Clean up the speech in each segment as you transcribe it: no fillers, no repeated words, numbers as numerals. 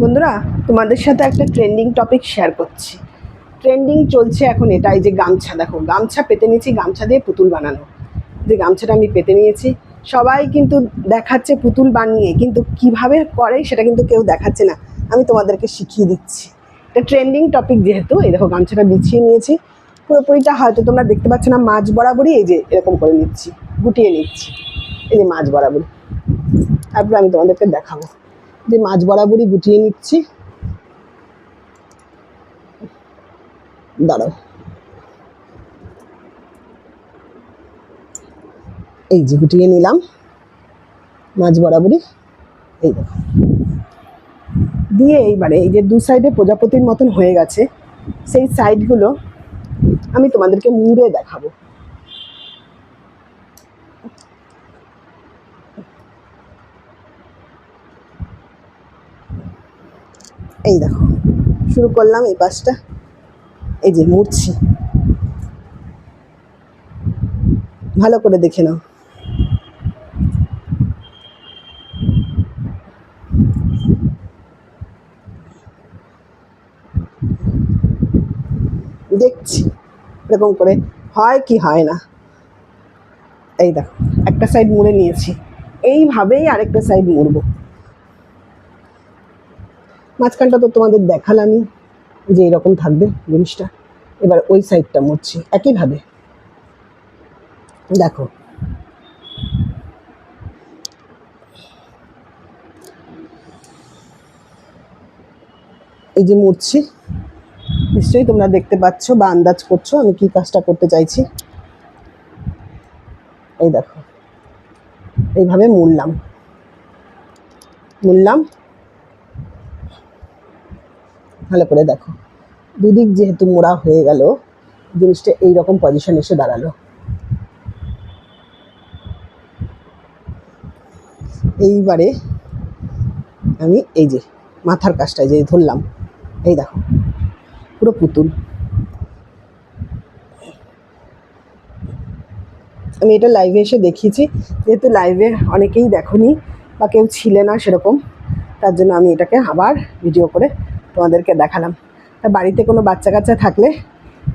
বন্ধুরা, তোমাদের সাথে একটা ট্রেন্ডিং টপিক শেয়ার করছি। ট্রেন্ডিং চলছে এখন এটা, এই যে গামছা, দেখো গামছা পেতে নিয়েছি, গামছা দিয়ে পুতুল বানানো। যে গামছাটা আমি পেতে নিয়েছি, সবাই কিন্তু দেখাচ্ছে পুতুল বানিয়ে, কিন্তু কিভাবে করে সেটা কিন্তু কেউ দেখাচ্ছে না। আমি তোমাদেরকে শিখিয়ে দিচ্ছি। এটা ট্রেন্ডিং টপিক যেহেতু, এই দেখো গামছাটা বিছিয়ে নিয়েছি, পুরোপুরিটা হয়তো তোমরা দেখতে পাচ্ছ না, মাঝ বরাবরই এই যে এরকম করে নিচ্ছি, গুটিয়ে নিচ্ছি, এই যে মাঝ বরাবরই। তারপরে আমি তোমাদেরকে দেখাবো যে মাঝ বরাবরই গুটিয়ে নিচ্ছি। দাঁড়াও, এই যে গুটিয়ে নিলাম মাঝ বরাবরই, এই দেখো দিয়ে এইবারে এই যে দু সাইডে প্রজাপতির মতন হয়ে গেছে, সেই সাইডগুলো আমি তোমাদেরকে মুড়ে দেখাবো। এই দেখো শুরু করলাম এই পাশটা, এই যে মুড়ছি, ভালো করে দেখে নাও। দেখছি এরকম করে হয় কি হয় না। এই দেখো একটা সাইড মুড়ে নিয়েছি, এইভাবেই আরেকটা সাইড মুড়বো। মাঝখানটা তো তোমাদের দেখালামই যে এরকম থাকবে জিনিসটা। এবার ওই সাইডটা মুড়ছি একইভাবে, দেখো এই যে মুড়ছি, নিশ্চয়ই তোমরা দেখতে পাচ্ছ বা আন্দাজ করছো আমি কি কাজটা করতে চাইছি। এই দেখো এইভাবে মুড়লাম, ভালো করে দেখো, দুদিক যেহেতু মোড়া হয়ে গেল, জিনিসটা এইরকম পজিশন এসে দাঁড়ালো। এইবারে আমি এই যে মাথার কাজটা যে ধরলাম, এই দেখো পুরো পুতুল। আমি এটা লাইভে এসে দেখিয়েছি, যেহেতু লাইভে অনেকেই দেখোনি বা কেউ ছিলে না সেরকম, তার জন্য আমি এটাকে আবার ভিডিও করে তোমাদেরকে দেখালাম। তা বাড়িতে কোনো বাচ্চা কাচ্চা থাকলে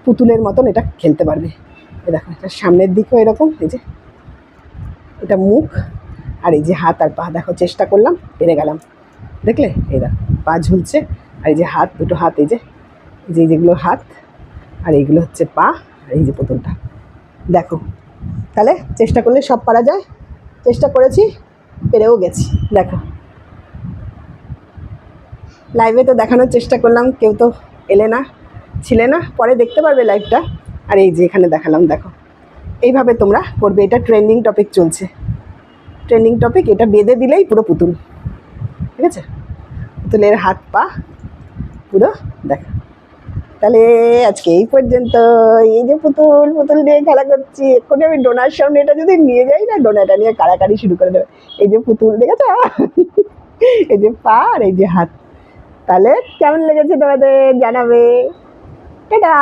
পুতুলের মতন এটা খেলতে পারবে। এই দেখো এটা সামনের দিকেও এরকম, এই যে এটা মুখ, আর এই যে হাত আর পা, দেখো চেষ্টা করলাম পেরে গেলাম, দেখলে এই দেখো পা ঝুলছে, আর এই যে হাত, দুটো হাত, এই যে যেগুলো হাত, আর এইগুলো হচ্ছে পা, আর এই যে পুতুলটা। দেখো তাহলে চেষ্টা করলে সব পারা যায়, চেষ্টা করেছি, পেরেও গেছি। দেখো লাইভে তো দেখানোর চেষ্টা করলাম, কেউ তো এলে না, ছিলে না, পরে দেখতে পারবে লাইভটা। আর এই যে এখানে দেখালাম, দেখো এইভাবে তোমরা করবে। এটা ট্রেন্ডিং টপিক চলছে, ট্রেন্ডিং টপিক, এটা বেঁধে দিলেই পুরো পুতুল, ঠিক আছে? পুতুলের হাত পা পুরো দেখো। তাহলে আজকে এই পর্যন্ত। এই যে পুতুল পুতুল দিয়ে খেলা করছি, এক্ষুনি আমি ডোনার সামনে এটা যদি নিয়ে যাই না, ডোনাটা নিয়ে কাড়াকাড়ি শুরু করে দেবে। এই যে পুতুল দেখেছ, এই যে পা আর এই যে হাত। তাহলে কেমন লেগেছে তোমাদের জানাবে। টাটা।